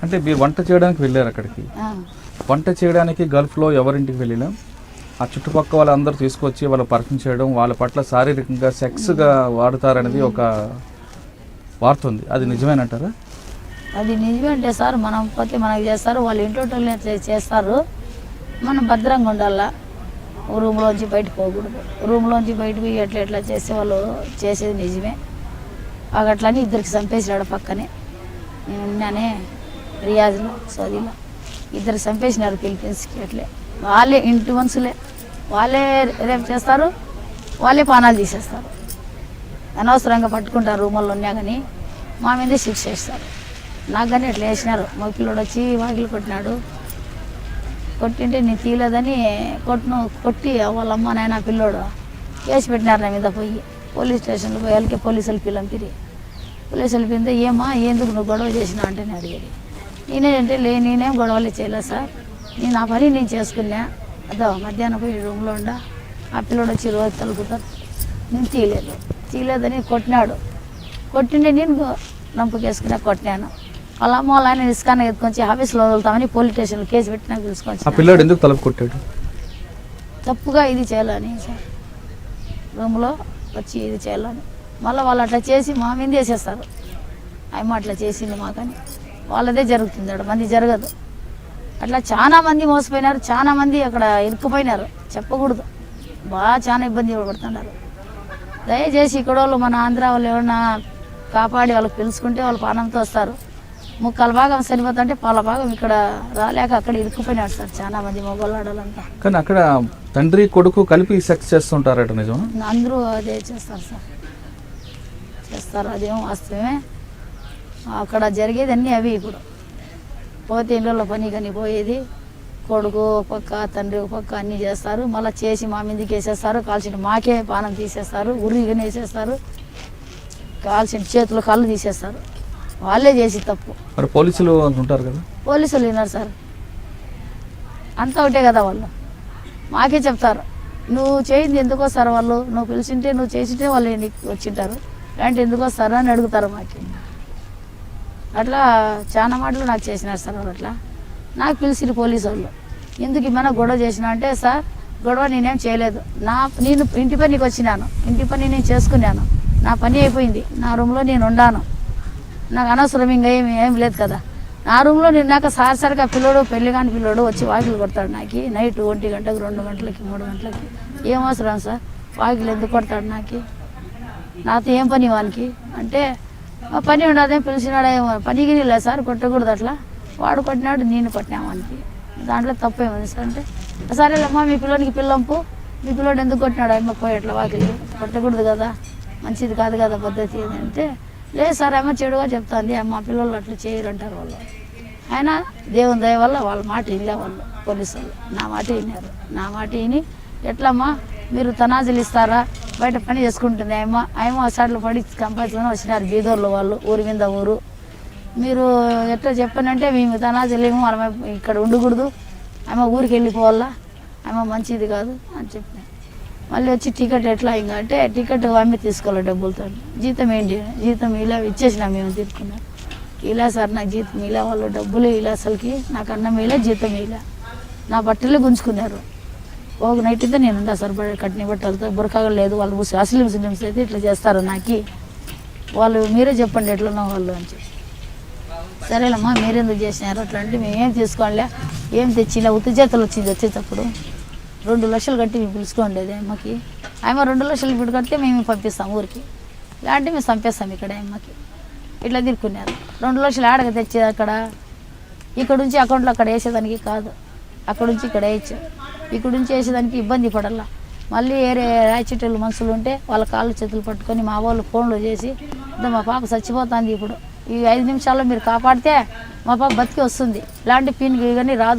అంటే మీరు వంట చేయడానికి వెళ్ళారు అక్కడికి. వంట చేయడానికి గల్ఫ్లో ఎవరింటికి వెళ్ళినా ఆ చుట్టుపక్కల వాళ్ళందరూ తీసుకొచ్చి వాళ్ళు పరిచయం చేయడం, వాళ్ళ పట్ల శారీరకంగా సెక్స్గా వాడుతారనేది ఒక వార్త ఉంది. అది నిజమేనంటారా? అది నిజమే అంటే సార్, మనం పోతే మనకి చేస్తారు, వాళ్ళు ఇంట్లో చేస్తారు. మనం భద్రంగా ఉండాలా, రూమ్లోంచి బయటకు పోకూడదు. రూమ్లోంచి బయటకు పోయి ఎట్లా చేసే వాళ్ళు చేసేది నిజమే. అట్లని ఇద్దరికి చంపేసినాడు పక్కనే. నేను ఉన్నానే రియాజ్లో సౌదీలో, ఇద్దరు చంపేసినారు ఫిలిపీన్స్కి. అట్లే వాళ్ళే ఇంటి మనుషులే, వాళ్ళే రేపు చేస్తారు, వాళ్ళే పానాలు తీసేస్తారు. అనవసరంగా పట్టుకుంటారు రూముల్లో ఉన్నా కానీ మా మీదే శిక్ష వేస్తారు. నాకు కానీ అట్లా వేసినారు. మా పిల్లోడు వచ్చి వాకిలు కొట్టినాడు. కొట్టింటే నేను తీయలేదని కొట్టి వాళ్ళ అమ్మ నాయన పిల్లోడు కేసు పెట్టినారు నా మీద. పోయి పోలీస్ స్టేషన్లో పోయి వాళ్ళకి పోలీసులు పిలిపి పోలీసులు పిలిపితే ఏమా ఎందుకు నువ్వు గొడవ చేసినా అంటే నేను అడిగేది. నేనేంటే నేనేం గొడవలు చేయలేదు సార్, నేను నా పని నేను చేసుకున్నా. అదో మధ్యాహ్నం పోయి రూమ్లో ఉండా, ఆ పిల్లోడు వచ్చి రోజు తలుపుతారు. నేను తీయలేదని కొట్టినాడు. కొట్టిండే నేను నంపుకేసుకున్నా, కొట్టినాను. వాళ్ళ అమ్మ వాళ్ళ ఆయన ఇసుకాన ఎత్తుకొచ్చి ఆఫీస్లో వదులుతామని పోలీస్ స్టేషన్లో కేసు పెట్టినా పిలుచుకొచ్చి. పిల్లోడు ఎందుకు తలుపు కొట్టాడు? తప్పుగా ఇది చేయాలని సార్, రూమ్లో వచ్చి ఇది చేయాలని. మళ్ళీ వాళ్ళు అట్లా చేసి మా మీద వేసేస్తారు. అమ్మ అట్లా చేసింది మాకని, వాళ్ళదే జరుగుతుంది, అక్కడ మంది జరగదు. అట్లా చాలా మంది మోసపోయినారు, చాలా మంది అక్కడ ఇరుక్కుపోయినారు. చెప్పకూడదు, బాగా చాలా ఇబ్బంది పడుతున్నారు. దయచేసి ఇక్కడ వాళ్ళు మన ఆంధ్ర వాళ్ళు ఎవరన్నా కాపాడి వాళ్ళకి పిలుచుకుంటే వాళ్ళు పానంతో వస్తారు. ముక్కల భాగం సరిపోతుంటే పాల భాగం ఇక్కడ రాలేక అక్కడ ఇరుక్కుపోయినాడు సార్ చాలా మంది మొగోళ్ళాడాలంతా. కానీ అక్కడ తండ్రి కొడుకు కలిపి సెక్స్ చేస్తుంటారట, నిజం? అందరూ అదే చేస్తారు సార్, చేస్తారు. అదేమో వాస్తవమే. అక్కడ జరిగేది అన్నీ అవి. ఇప్పుడు పోతే ఇంట్లో పని కానీ పోయేది, కొడుకు ఒక పక్క తండ్రి ఒక పక్క అన్నీ చేస్తారు. మళ్ళీ చేసి మా మీదకి వేసేస్తారు, కాల్చిన మాకే పానం తీసేస్తారు, ఉరిగానే వేసేస్తారు, కాల్చిన చేతులు కళ్ళు తీసేస్తారు. వాళ్ళే చేసి తప్పు. మరి పోలీసులు ఉంటారు కదా? పోలీసులు విన్నారు సార్, అంతా ఒకటే కదా. వాళ్ళు మాకే చెప్తారు, నువ్వు చేయింది ఎందుకు వస్తారు వాళ్ళు, నువ్వు పిలిచింటే నువ్వు చేసింటే వాళ్ళు వచ్చింటారు, ఇలాంటి ఎందుకు వస్తారు అని అడుగుతారు మాకి. అట్లా చాలా మాటలు నాకు చేసినారు సార్ వాళ్ళు. అట్లా నాకు పిలిచిన పోలీసు వాళ్ళు ఎందుకు ఏమైనా గొడవ చేసినా అంటే, సార్ గొడవ నేనేం చేయలేదు, నేను ఇంటి పనికి వచ్చినాను, ఇంటి పని నేను చేసుకున్నాను, నా పని అయిపోయింది, నా రూమ్లో నేను ఉండాను, నాకు అనవసరం ఇంకా ఏం లేదు కదా. నా రూమ్లో నేను నాకు సారిసరిగా పిల్లోడు, పెళ్లి కాని పిల్లోడు వచ్చి వాకిలు కొడతాడు నాకు నైట్ 1 గంటకి 2 గంటలకి 3 గంటలకి. ఏం అవసరం సార్ వాకిలు ఎందుకు కొడతాడు నాకు, నాతో ఏం పని వానికి అంటే, పని ఉండదేం పిలిచినాడేమో, పనికి లేదు సార్, కొట్టకూడదు అట్లా, వాడు కొట్టినాడు నేను కొట్టినా వానికి, దాంట్లో తప్పేముంది సార్ అంటే, సరేలేమ్మా మీ పిల్లోనికి పిల్లంపు, మీ పిల్లోడు ఎందుకు కొట్టినాడు అమ్మ పోయి అట్లా వాకిలి కొట్టకూడదు కదా, మంచిది కాదు కదా పద్ధతి అంటే, లేదు సార్ అమ్మ చెడుగా చెప్తాంది, అమ్మ పిల్లలు అట్లా చేయరు అంటారు వాళ్ళు. అయినా దేవుని దయ వల్ల వాళ్ళ మాట వినలే వాళ్ళు పోలీసులు, నా మాట విన్నారు. నా మాట విని ఎట్లమ్మా మీరు తనాజులు ఇస్తారా, బయట పని చేసుకుంటుంది ఆయమ్మ అసాట్లు పడి కంపల్సరీ వచ్చినారు బీదోర్లు వాళ్ళు, ఊరి మీద ఊరు. మీరు ఎట్లా చెప్పానంటే మేము తనాజులేమో మనం ఇక్కడ ఉండకూడదు, ఆమె ఊరికి వెళ్ళిపోవాలా, ఆమె మంచిది కాదు అని చెప్పిన. మళ్ళీ వచ్చి టికెట్ ఎట్లా ఇంకా అంటే, టికెట్ ఆమె తీసుకోవాలి డబ్బులతో, జీతం ఏంటి, జీతం ఇలా ఇచ్చేసినా మేము తీసుకున్నాం. ఇలా సార్ నాకు జీతం ఇలా, వాళ్ళు డబ్బులు ఇలా, అసలుకి నాకు అన్నం ఇలా జీతం ఇలా, నా బట్టలే గుంజుకున్నారు. ఒక నైట్ అయితే నేను ఉండా సార్ కట్టిన బట్టలతో, బురకాగా లేదు. వాళ్ళు ముస్లిమ్స్ అయితే ఇట్లా చేస్తారు నాకు, వాళ్ళు మీరే చెప్పండి ఎట్లన్నా వాళ్ళు అని చెప్పి. సరేలమ్మా మీరెందుకు చేసినారు అట్లా అంటే, మేమేం తీసుకోవాలే, ఏం తెచ్చినా ఉత్తి చేతలు వచ్చింది. వచ్చేటప్పుడు 2 లక్షలు కట్టి మేము పిలుచుకోండి అమ్మకి, ఆమె 2 లక్షలు ఇప్పుడు కడితే మేము పంపిస్తాం ఊరికి, ఇలాంటి మేము చంపేస్తాం ఇక్కడ అమ్మకి. ఇట్లా తిరుక్కున్నారు. 2 లక్షలు ఆడక తెచ్చేది అక్కడ, ఇక్కడ నుంచి అకౌంట్లో అక్కడ వేసేదానికి కాదు, అక్కడ నుంచి ఇక్కడ వేయచ్చు, ఇక్కడ నుంచి వేసేదానికి ఇబ్బంది పడాల. మళ్ళీ వేరే రాయిచెట్టెలు మనుషులు ఉంటే వాళ్ళ కాళ్ళు చేతులు పట్టుకొని మా వాళ్ళు ఫోన్లో చేసి, మా పాప చచ్చిపోతుంది, ఇప్పుడు ఈ 5 నిమిషాల్లో మీరు కాపాడితే మా పాప బతికి వస్తుంది, ఇలాంటి పిన్ కానీ రాదు.